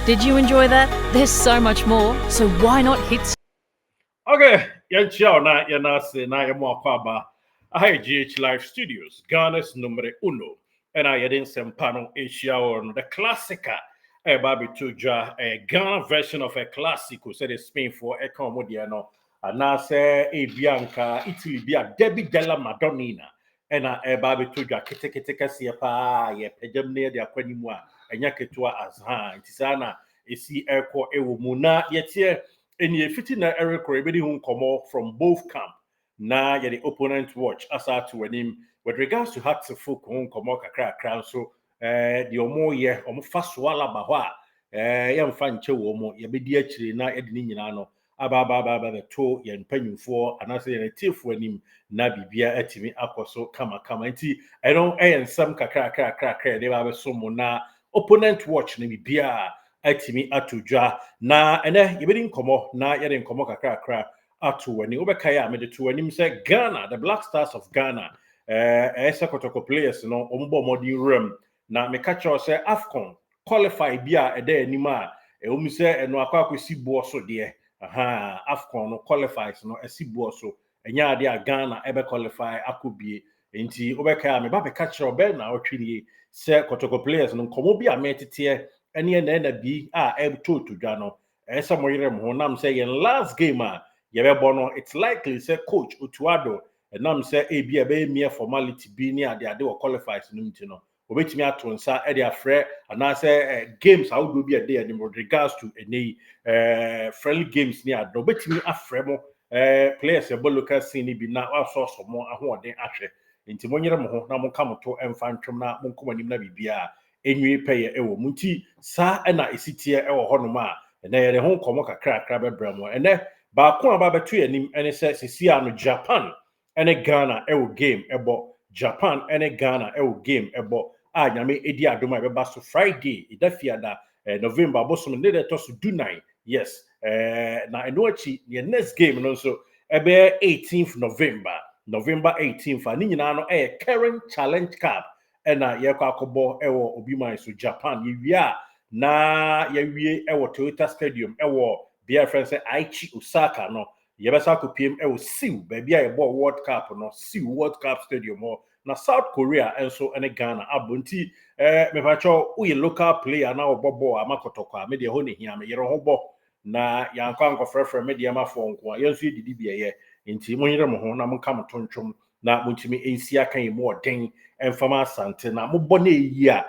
Did you enjoy that? There's so much more, so why not hit Okay, yan ciao na yan nase na yan mo akwaba. Ahay GH Live Studios, Ghana's numero uno. And I didn't sempano Asia on the classica. A baby tuja a Ghana version of a classico said it's Spain for a comodiano. And now say a Bianca, Italy be a Debbie della Madonnina. And a baby tuja kitekiteka siapa ye pejam near the aquanimua and yaketua as ha. Tisana is see airco ewumuna yet here. And ye fitting na Eric Rebedi who come off from both camp. Na ye the opponent watch as to him with regards to hearts of folk who come off a crown. So the omo ye omo fast wala bahwa yam fan che womo ye be di actually na edini nyina no aba the to ye mpanyumfo anase ye tief wanim na bibia atimi akoso kama nti I don't some kakra they ba so mo na opponent watch na bibia atimi atudwa na ene yebedi nkomo na yede nkomo kakra atu wani obeka ya me de to wani say Ghana, the Black Stars of Ghana Asante Kotoko players no ombo modern room na me catch us say AFCON qualify bia ede anima omu say eno akwa si bo so de AFCON no qualifies no esibo so enya ade a Ghana ebe qualify akobie nti obeka ya me ba be catch obe na otwiri say Kotoko players no nkomo bia metete ene na bi to dwa no esa moyere mo nam say yen last game yebebo no it's likely say coach Otuado nam say e bia be mere formality bi ni ade o qualifies no mti no obetimi ato nsa e de afre ana say games how do be a day in regards to any friendly games ni ade obetimi afre mo players e local scene bi na aso so mo ahoden ahwe nti monyere mo ho na mo kamoto emfa ntwem na mo nkomanim na bibia enwi peye ewo munti sa na esitie ewo honom a na yere ho komo kakra bebra mo ene ba ko aba betu anim ene se sisia no Japan ene Ghana ewo game ebo Japan ene Ghana ewo game ebo nyame edi adoma beba so Friday idafia da November bosom ne de to so dunai yes na eno achi the next game no so ebe 18th November 18th ani nyina no current challenge cup ena yekwa akobo ewo obi man so Japan yewia na yewie ewo Toyota Stadium ewo bia friend say Aichi Osaka no yebesa kopiem ewo Seoul bia yebo World Cup no Seoul World Cup Stadium na South Korea enso ene Ghana abonti me pacho uye local player na obobo amakotokwa me de ho ne hia me yero ho bo na yankwa nko frefre me de ma fo nko yenso didi bia ye nti monyere mo ho na monka motontwom na montimi ensi akan mu oden emfama Asante na mobɔ na eyi a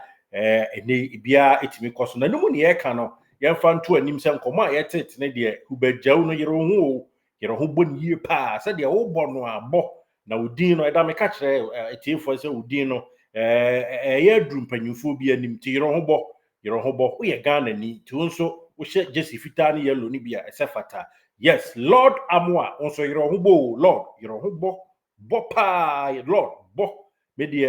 ene bia etimi koso na numu ne ye ka no yemfa nto anim se nkomo a yetete ne de ubagyaw no yere ho bɔ ne yie pa se de wo bɔ no abɔ na udin no eda me ka kire etiefo se udin no ye drum panyufo bi anim ti yere ho bɔ wo ye Ghana ni ti wonso wo hye Jesse fita ne yellow ni bia esefata yes Lord Amwa wonso yere ho bɔ Lord yere ho bɔ pa Lord bɔ media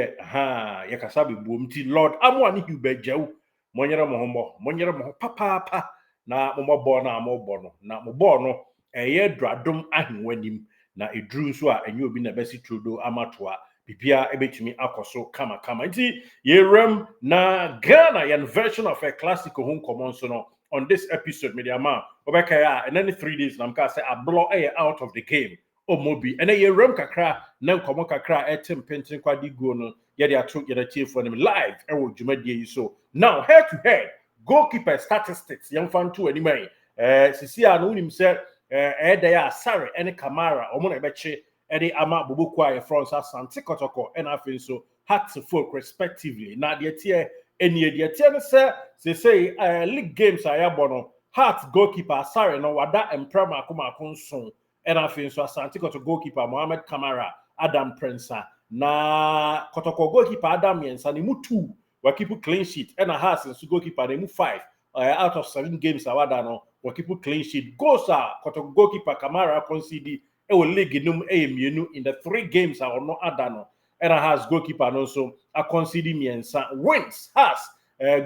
ye kasabe buom ti Lord Amwa ni hubagyaw monyere mo ho papa na mo na mo bɔ no na mo bɔ no ye dradom ahwenwanim na edru nso a enye obi na besi trudo amatoa bibia ebetumi akoso kama nti yerem na Ghana yan version of a classical home common so no on this episode media man obeka ya and then 3 days na mka say ablo out of the game omobi and then yerem kakra na nkomo kakra etem pentin kwadi go no ye de ato ye de chief for them live e wo dwumadie yi so now head to head goalkeeper statistics yan fan to anime sisia no unim say ede ya Sare ene Kamara omo na beche ede ama Boboku aye France Asante Kotoko and afi so Hartford respectively na de tie eni de tie no say league games ayabo no Heart goalkeeper Sare no wada emprema akoma akonson and afi so Asante Kotoko goalkeeper Mohamed Kamara Adam Prensa na Kotoko goalkeeper Adam Yensa ne mu 2 wa keep clean sheet and a Heart so goalkeeper ne mu 5 out of 7 games awada no wa keep clean sheet goals Kotoko goalkeeper Kamara concede e will league num mienu in the 3 games are no adano and has goalkeeper no so a concede miensa wins has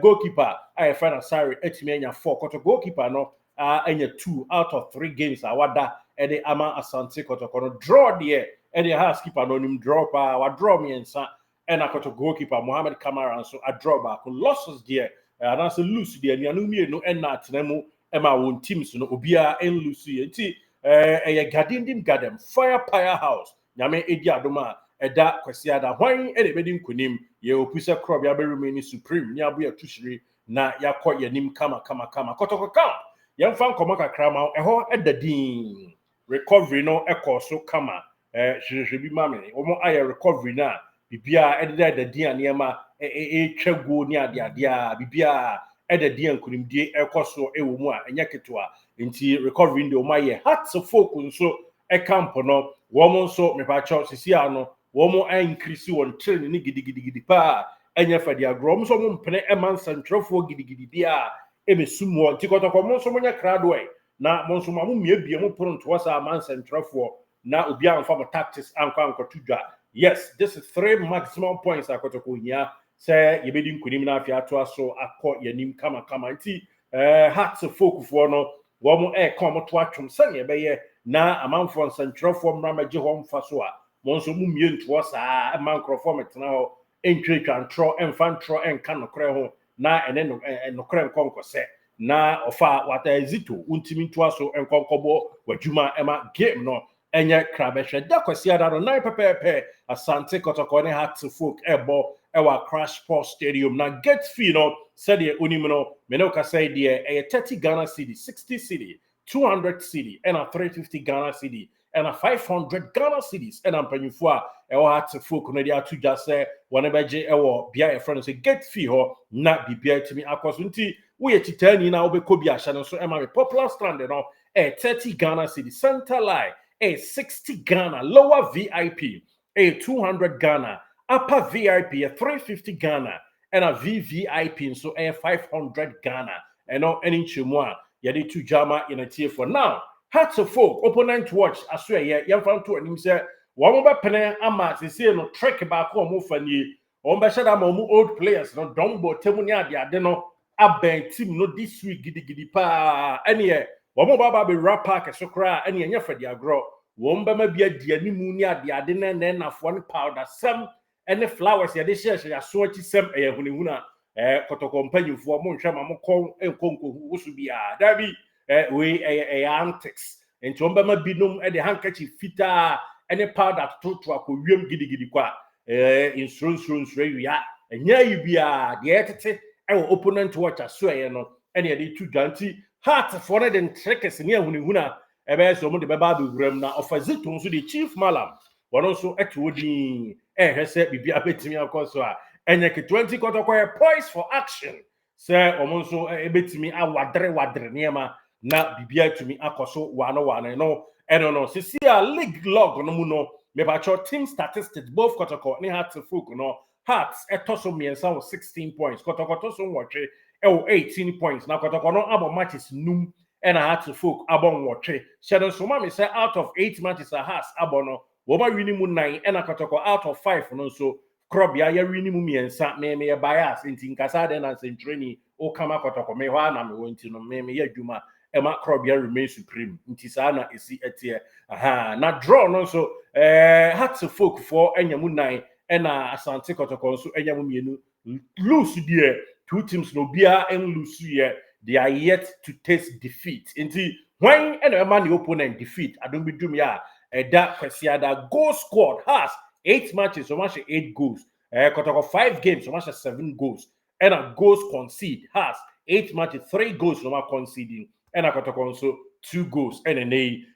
goalkeeper I find Asare etimi anya 4 Kotoko goalkeeper no anya 2 out of 3 games awada e de ama Asante Kotoko no draw there e de has keeper no nim draw pa wa draw miensa and Kotoko goalkeeper Mohamed Kamara so a draw back losses there and as a loose the Nianumi no and not Nemo Emma won teams no Obia and Lucy a Gadindim Gadem Fire House Yame Ediadoma Eda Kwesiada Wine anybody kunim ye opisa crop ya be remaining supreme nya bu ya tushiri na ya kwa yanim kama Kotoko count yam fan komaka krama eho edadin recovery no so kama bi mame omo aye recovery na bibia ededa dadin anema twego ni ade a bibia edadin kunimdie so ewo mu a enya ketwa nti recovery ndi omo aye hearts of folk nso camp no wo nso mepacho sisia no wo increase won train ni gidigidi pa enya fadi agro mo so mo mpene eman centrofo gidigidi bia emesumo tikotoko mo so mo nya krado na mo nso mo miebie mo pronto wasa man centrofo na obi anfa mo tactics anko tudwa. Yes, this is 3 maximum points akotoko nya say yebedi nkunim na afia to aso akọ yanim kama nti hearts of folk for no wo mo come to atwom sane beye na amanfo centrofo mramaje ho mfa so a mo nso mu mie nto saa man crofo metena ho entwetwa ntro emfa ntro enka nokre ho na ene nokre nkonko se na ofa wata ezito untimi nto aso enkonkobo wadwuma ema game no enye krabehwe da kwasi ada no nine pepepe Asante Kotoko ne Hearts of Folk ebo ewa Crash Sport Stadium na get fee no said ye onim no me no ka say de 30 Ghana cedi 60 cedi 200 cedi and a 350 Ghana cedi and a 500 Ghana cedis and ampanyufo a ewa Hearts of Folk no dia to just say whenever je ewo bia e friend say get fee ho na bibia timi akoso nti wo ye titani na obekọ bia hye no so e ma me popular stand no 30 Ghana cedi center line 60 Ghana lower VIP 200 Ghana upper VIP 350 Ghana and a VVIP so 500 Ghana and no any chimwa yadi to jama in a tier for now. Hearts of Folk opponent watch I swear yam fan to him say one more penny ama say no trick back home fani on be shada mo old players no dombo temunya de no aben team no this week gidi pa any one more baba be rap park so cry any nya for dia grow one be ma bia dia ni mu ni ade na nafo ne powder sam and flowers ya de share ya so chi sam hunihuna Kotoko mpanyimfo mo nhwa ma mo kon enkonko wusu bia da bi we antics enti on be ma binom de handkerchief fita any powder to akowiem gidigidi kwa insurance ya enya yi bia de etete opponent watch aso no ene de tu ganti heart for the trickers ne hunihuna ebe so mo de beba bewuram na ofazito nso de chief malam wono nso etwodi hwese bibia betimi akoso a enyeke 20 Kotoko poise for action say omonso ebetimi awadre niema na bibia tumi akoso wano no eno no sisi a league log no mu no me ba cho team statistics both Kotoko ni Hearts of Folk no Hearts etoso miensa 16 points Kotoko toso nwotwe 18 points na Kotoko no abo matches num and I had to folk abon watche. Shadow Soma say out of 8 matches a has abono. Woma winimu 9 and a Kotoko out of 5 no so Krobia ya winimu miensa me a bias in Tinkasa and Centrini o Kama Kotoko me wana me went to no me ya juma Emma Krobia remain supreme. Intisana is etie. Aha na draw no so had to folk for enyamu 9 and Asante Kotoko so enyamu mienu lose dear 2 teams no bia and lose here. They are yet to taste defeat. Indeed, when any man the opponent defeat, I don't be doing that Kwesiada goal scored has 8 matches, so much 8 goals. Kotoko 5 games, so much 7 goals. And a goals concede has 8 matches, 3 goals, no more conceding. And a Kotoko also 2 goals. And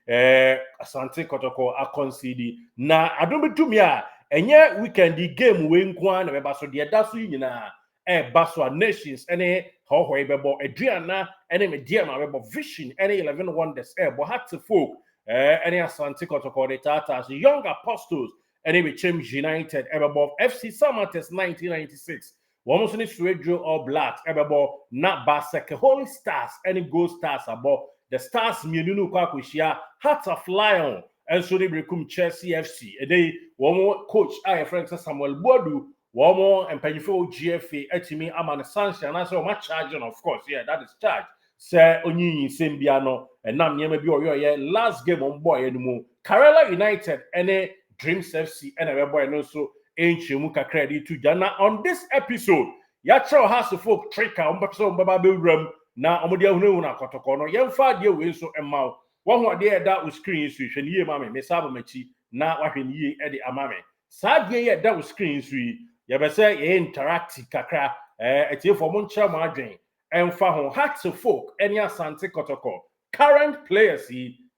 Asante Kotoko are conceding. Now, I don't be doing and yet weekend the game win kwan so the dasu yina Baswa Nations, any how bebo Adriana, any medium vision, any 11 wonders, but had to folk, any Asante Kotoko the Tatas, young apostles, any with James United, above FC Samates 1996. One was in this radio or blacks, above not Basek, Holy Stars, any gold stars above the Stars Mienu Kwakushia, Hearts of Lion, and so they become Chelsea FC. A day, one more coach, I friend Samuel Bodu. One more and paying for GFA etimi amana sanction and so much charging, of course. Yeah, that is charge. Say onyi sembiano and nam nyema bi oyo last game on boy anymore. Kerala United and Dreams FC and a boy no so enchemu kakra di to Jana on this episode. ya chro has folk trick a so baba be wram na omode ahunu na Kotoko no yemfa de we so emma wo ho de da o screen so hwe niye ma me saba machi na wahwe niye e de ama me saa de ye da o screen so yi ye be say ye interact kakra etie for mo nchra mo adwen emfa ho hat folk any Asante Kotoko current players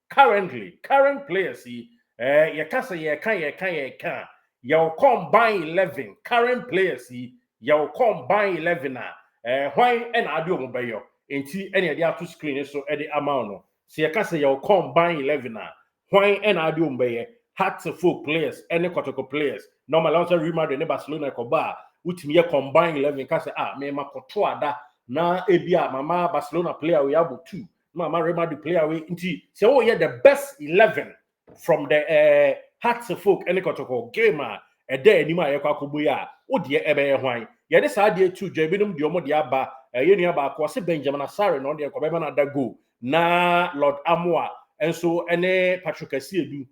current players ye kasa ye kan your combine 11 current players your combine 11 why and adu mo bayo enti ene dey ato screen so e dey amount no se ye kasa your combine 11 why and adu mo baye hat folk players any Kotoko players normal also Real Madrid and Barcelona ko ba utimi ye combine 11 kasa me makoto ada na ebia mama Barcelona player we have 2 mama Real Madrid player we nti se wo ye the best 11 from the Hearts of folk any Kotoko game a day anima yakwakubuya o de ebe ye hwan ye de saa de tu dwabinum de omo de aba ye nua ba ko se Benjamin Asare no de ko be na da go na Lord Amoa enso ene Patrick Asiedu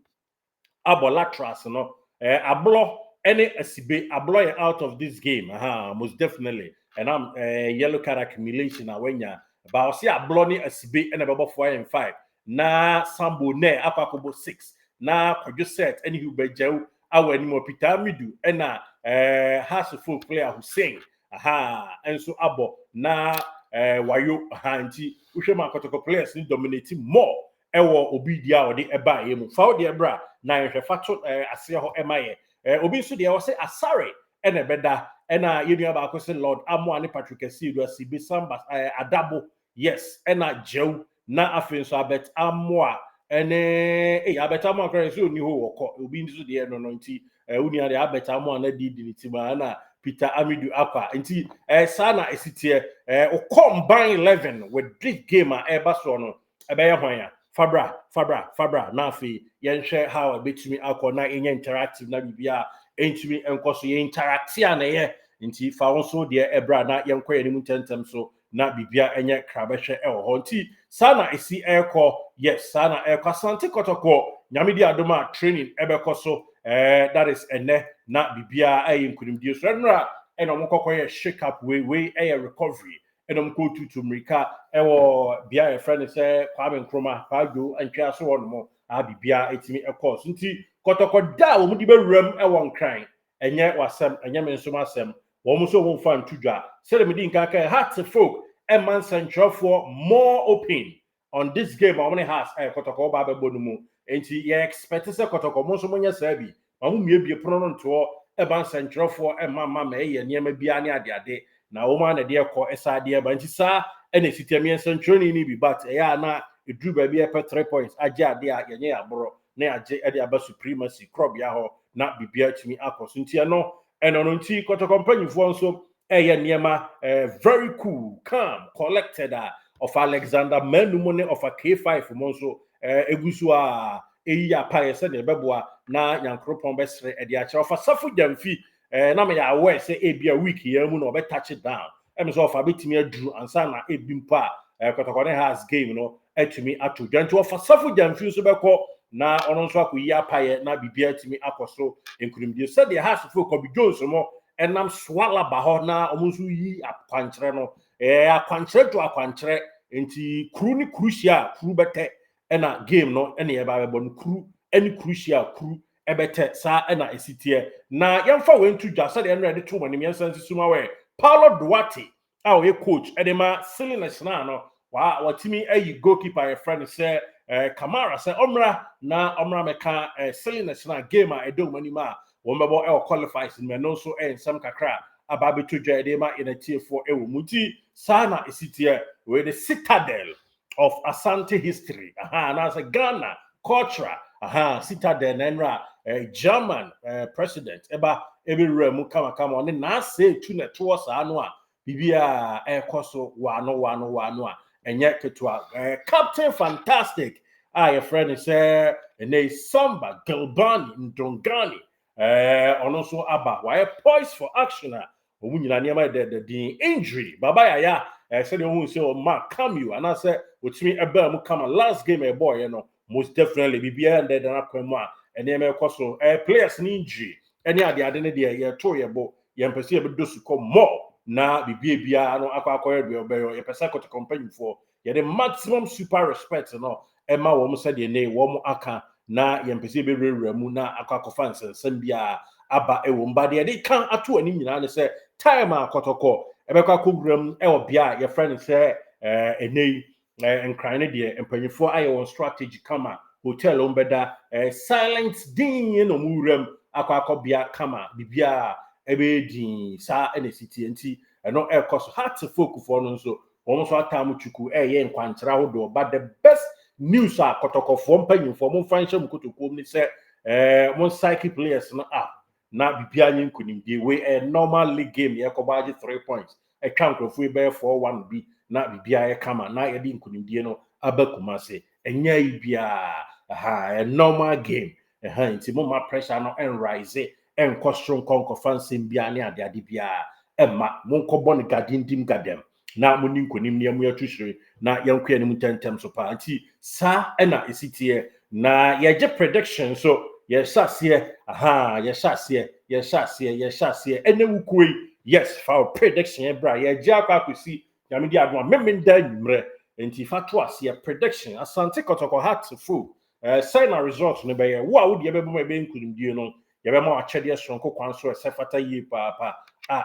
abolatras no ablo any asibe ablo out of this game most definitely and I'm yellow card accumulation awenya ba o se ablo ni asibe ene bebo 4 and 5 na Sambo ne akwakobo 6 na kwadwo set any hu bejaw awani mo Peter Midu na has full player Hussein enso abo na wayo nti uhwe ma Kotoko players ni dominating more ewo obi dia ode eba ye mu fa ode bra na nhwe fato ase ho emaye obi nso de wo se Asare ene beda ena yenu aba ko se Lord Amo ani Patrick Asiedu asibe Samba adabo yes ena jew na afenso abet Amoa ene abet Amoa kra so ni ho woko obi nso de no nti uni ade abet Amoa na di nitima na Peter Amidu akwa nti sana esitie o combine 11 with this game eba so no ebe ye hwan ya Fabra na afi yenhwe how betumi akọ na enye interactive na bibia entumi enkoso ye interactive na ye nti fa wonso de ebra na yenkọ yenimu tentem so na bibia enye krabehwe ho nti sana esi ekọ yes sana ekọ Asante Kotoko nyamedi adoma training ebekoso that is ene na bibia nkunimdie so nra eno mokọkọ shake up we recovery enom ko tutu mrika ewo bia e friend say Kwame Nkrumah kwajo antwa so won mo abibia etimi ekos nti Kotoko da wo mudi bewuram ewo nkran enye wasem enye mensoma asem wo mo so wo fa ntudwa sele medi nka ka Hearts folk man centralfo more open on this game how many has Kotoko ba bebo mu enti ye expect say Kotoko mo so monya sabi ma mo miebie prono no nto man centralfo mama eye niema bia ne ade na woman na de ekọ esa de ba nti sa ene sitemi centroni ni bi but ya na edru ba bi e 3 points age ade a yenye aboro na age ade aba supremacy crop ya ho na bibia timi akọso nti no eno no nti Kotoko mpanyifo nso eye niema very cool calm collected of Alexander Menumone of a K5 mo nso egusu a eyi apa yese de beboa na Nyankropon besre ede a kire of Safu Jamfi na me ya aware say ebia week ya mu no be touch it down em so fa betimi aduru ansa na ebimpa Kotoko ne has game no etimi atu dwanto of Safu Jamfi so beko na ono nso akoyi apaye na bibia etimi akoso enkurimdie said the has for Kobe Jones mo enam swala ba ho na omunso yi akwankyere no akwankyere to akwankyere enti kru ni crucial kru bete na game no ene ye ba bebo no kru any crucial kru ebete sa na esitie na yemfa wentu dwa sa de ready to manim yensan sisuma we Paulo Duarte a coach edema Silly National no watimi ayi goalkeeper a friend say Kamara say omra meka Silly National game a edo manima wo mbebo qualifies me no so ensam kakra aba beto dwa edema in a tier 4 ewo muti sa na esitie we the citadel of Asante history na say Ghana culture citadel enra German president eba remu kama oni na say tu na to sa no a bibia ekoso wano a enye ketwa captain fantastic your friend say ene Samba Galbani Ndongani ono so aba why poised for action omunyina niam the injury baba ya said you say o ma cameo and I say otimi eba mu kama last game boy you know most definitely bibia and na kwemu a ene me koso players ni injury any ade ne de ye to ye bo ye mpese ye be dosu ko more na bibia no akwakoye de obeyo yepesa Kotoko mpanyimfo ye the maximum super respect no ema wo mo sede ne wo mo aka na yempese be rewura mu na akwakofa nsensem bia aba ewo mbade de kan ato ani nyina ne se time a Kotoko ebekwa koguram e obia ye friend se enei nkran ne de mpanyimfo aye won strategy kama hotel ombeda silent din no muram akwakobia kama bibia ebe din sa ene city enti eno ekoso heart folk for no so won so atam chuku ye nkwantra hodo but the best news a Kotokofo mpanyimfo mo fanhye mu Kotoko ni se mon psychic players no na bibia nyin kunimdie we a normal league game ye kobaje 3 points e twankrofo e be 4-1 bi na bibia ye kama na ye di nkunimdie no abakumase enya ibia a normal game nti mo ma pressure no en rise en kostron konko fansem bia ne ade bia emma mo nkobɔ ne gadindim gadem na mo ni nkonim ne amu atuhwere na yankua ne mutentem so pa nti sa na esitie na ye je prediction so ye shasie ye shasie ene wukui yes for prediction e bra ye je akwakosi nyame di adoma memenda nwumre nti fa to ase prediction Asante Kotoko heartful sign a result no be wo a wo de be bo be nkunimdie no ye be ma achede sonko kwan so sefata yi papa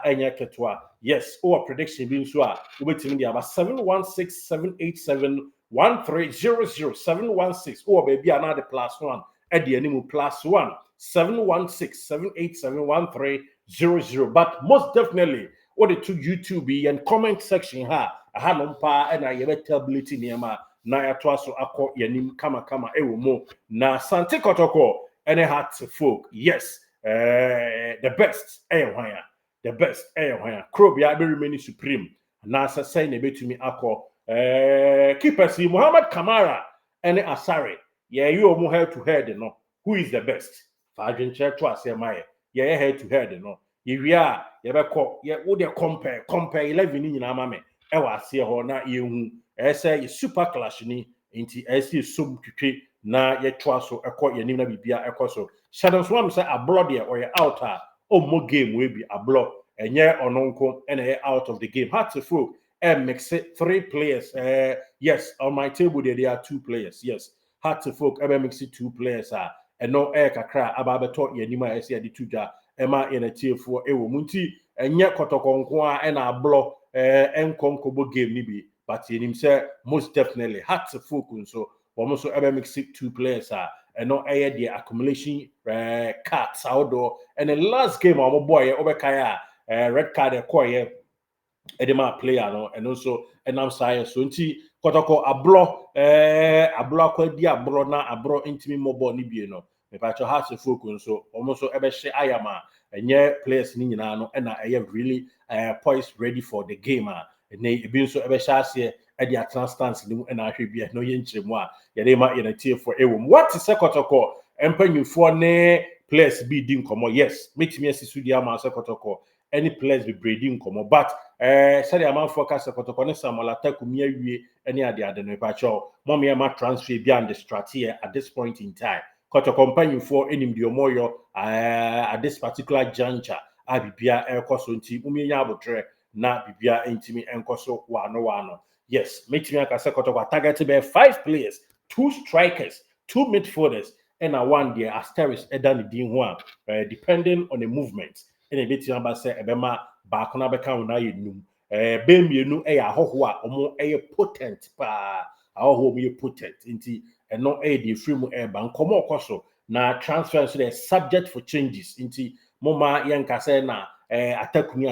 enya ketwa yes or prediction bi nso a wo betimi de aba 716-787-1300 716 or baby another +1 at the animal +1 716-787-1300 but most definitely what the to YouTube and comment section aha no mpa and I yebe tablet niema na ya to aso akọ yanim kama ewo mo na Asante Kotoko any heart folk yes the best hwan the best hwan Krobia be remain supreme na say na betumi akọ keepers Muhammad Kamara any Asare you omo head to head no who is the best fa adwenche to asemaye head to head no ye a ye be kọ ye wo de compare 11 ni nyina ma me e wa ase ho na ye hu say super clash ni nti say som twetwe na ye twa so ekọ ye nim na bibia ekọ so shadow swam say ablo de or out mo game we bi ablo enye ononko ene out of the game heartful mix it 3 players yes on my table there are 2 players yes heartful mix it 2 players eno kakra ababeto ye nim a say de tuja ema ene tiefo ewo munti enye Kotoko nko a na ablo enkonkobo game ni bi but yenim say most definitely heartful nso womo so mix it 2 players and no air the accumulation cards outdoor and the last game our boy obekaya red card e edema player no and also enam science so nti Kotoko ablo akwadi ablo na abro intimi mobile ni bie no me pa cho heart focus so almost ebe hye ayama enye players ni nyina no na really poised ready for the game and ebi nso ebe hye ase e dia transstance ni na ahwe bia no ye nkyeremu ye dey ma ye na tie for ewom what is Kotoko empanyufo ne players bi di nkomo yes metimi asisu dia ma Kotoko any players be breeding nkomo but said a man focus Kotoko ne Samuel Atakumi awie any ade no pa cho mom ye ma transfer bi and the strategy at this point in time Kotoko mpanyufo enim de omoyo at this particular juncture abibia ekoso nti umenya abotre na bibia entimi enkoso wano yes metimi aka Kotoko target be 5 players 2 strikers 2 midfielders and a one there asterisk edan din ho depending on the movement and a bit number say ebema back na beka una yenum be mienu ahoho a omo potent pa ahoho me potent nti eno the free mu ba nkomo okoso na transfer so the subject for changes nti moma yenka say na atakumi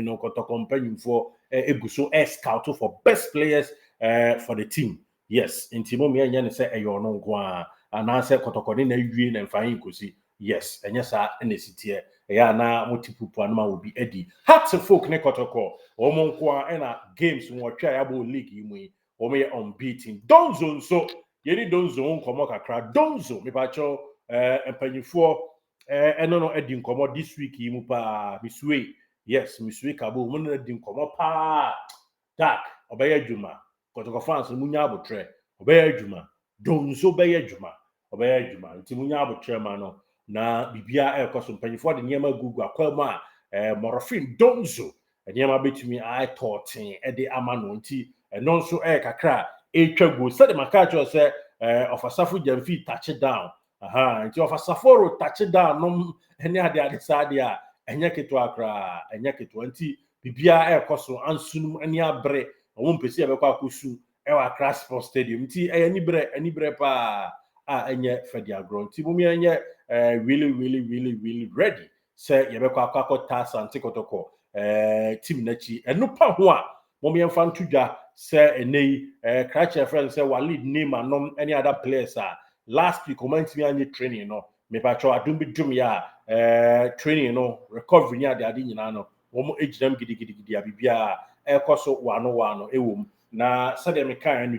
no Kotoko mpanyimfo eguso scout for best players for the team yes nti mom yenye ne say eyo no nko ana say Kotoko ni na wie na mfahin kosi yes enye sa na sitie ya na multiple anuma will be edi hearts folk ne Kotoko omo nko na games nwotwa ya bo league yi mu yi omo ye unbeaten Donzo so yeri Donzo nkomo kakra Donzo me ba cho empanyifo no edi nkomo this week yi mu pa miswe yes miswe kabo mo na edi nkomo pa tak obeye adwuma Kotoko fans munya abotre obeye adwuma Donzo beye adwuma obeye adwuma nti munya abotre ma no na bibia ekoso mpanyifo de niema gugu akwama morofin Donzo enema betumi ai totin e de ama no nti eno nso kakra etwa go said makacho say ofasafo jamfi touch down nti ofasaforo touch down no ene ade sade a enye keto akra enye keto nti bibia ekoso ansunum ani abre wo mpesi ebekwa akosu ewa Accra Sports Stadium nti enibre pa enye fedia ground nti mumi enye really ready say yebekwa akakota Asante Kotoko team nachi enupa ho a mumi emfa ntudwa say enei Krache friend say wa lead name anom any other players last week comment me any training no me patcho adum dum ya training no recovery ni ade nyina no wo ejidam gidigidi abibia ekoso wano ewom na sade me kan no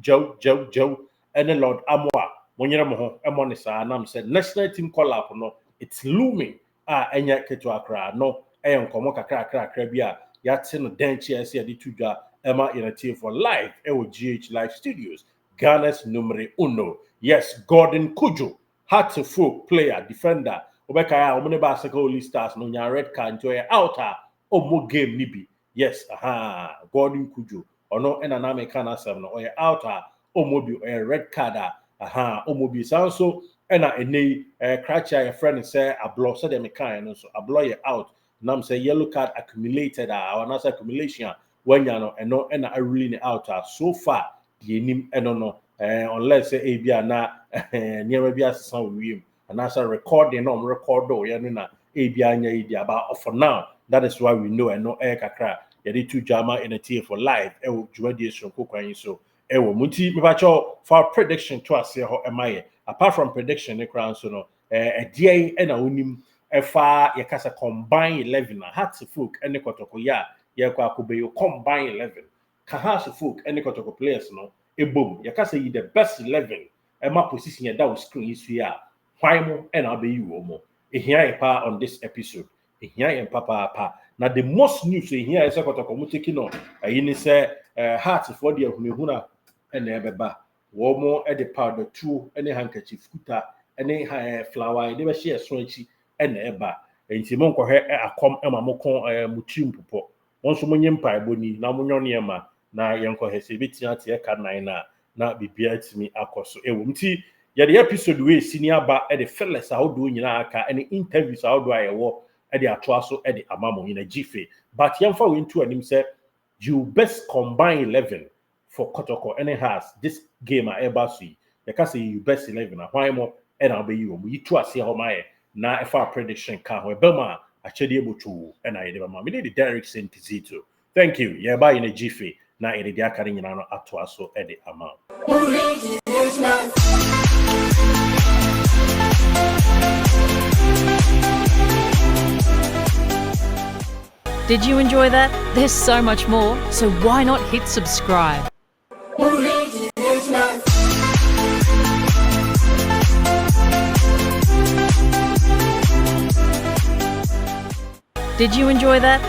jaw ene Lord Amoa monyere mo ho emo ne saa nam said national team call up no it's looming enya keto akra no enkomo kakra bia yate no denchi ese ade tudwa Emma Inati for live GH Live Studios Ghana's numero uno. Yes, Gordon Kujo Hatterful player defender obekaya omne ba Holy Stars no nya red card into outer omo game nibi. Yes, Gordon Kujo ono ena na make na asem no oye outer omo bi red card omo bi so ena enei Kracha your friend say ablo so dem kan no so ablo ye out nam say yellow card accumulated or not accumulation when you know and I really out so far the name no unless say abia na near be as some and as a recording record na abia nya idea about for now that is why we know and no kakra yedi to jama in a tier for live e wo dwumadie sonko kwan so e wo muti me ba cho for prediction to ase ho emaye apart from prediction ne kran so no die e na onim e fa ye kasa combine 11 Hatfield ene Kotoko ya ye kwa kubeyo combine 11 Kahas folk any Kotoko players no ebom you can say the best 11 e ma position ya that screen is here why mo and abe you mo ehia pa on this episode ehia pa na the most news ehia is Kotoko mo taking no ayini say heart for the hunehuna and ebeba wo mo e the powder two any handkerchief kuta any flower they be share so echi and eba enti mo nkɔhɛ akom ema mo kon mutim popo wonso mo nyempa eboni na mo nyone ma na yenkɔhɛ se betia te ka nan na bibia timi akoso ewo nti ye the episode we senior ba e the fellas ahodo nyina aka any interviews ahodo ayewo e the atoa so e the amamo nyina gife but yemfa we into anim say you best combine 11 for Kotoko and it has this game at Ebasi you can say you best 11 why mo e na be you mo yitu ase ho mae na efa prediction ka ho ebema achede ebochu na yede ba ma me dey Derek Sentizito thank you ye ba in a gife na yede dia kare nyina no ato aso e de ama Did you enjoy that? There's so much more, so why not hit subscribe? Did you enjoy that?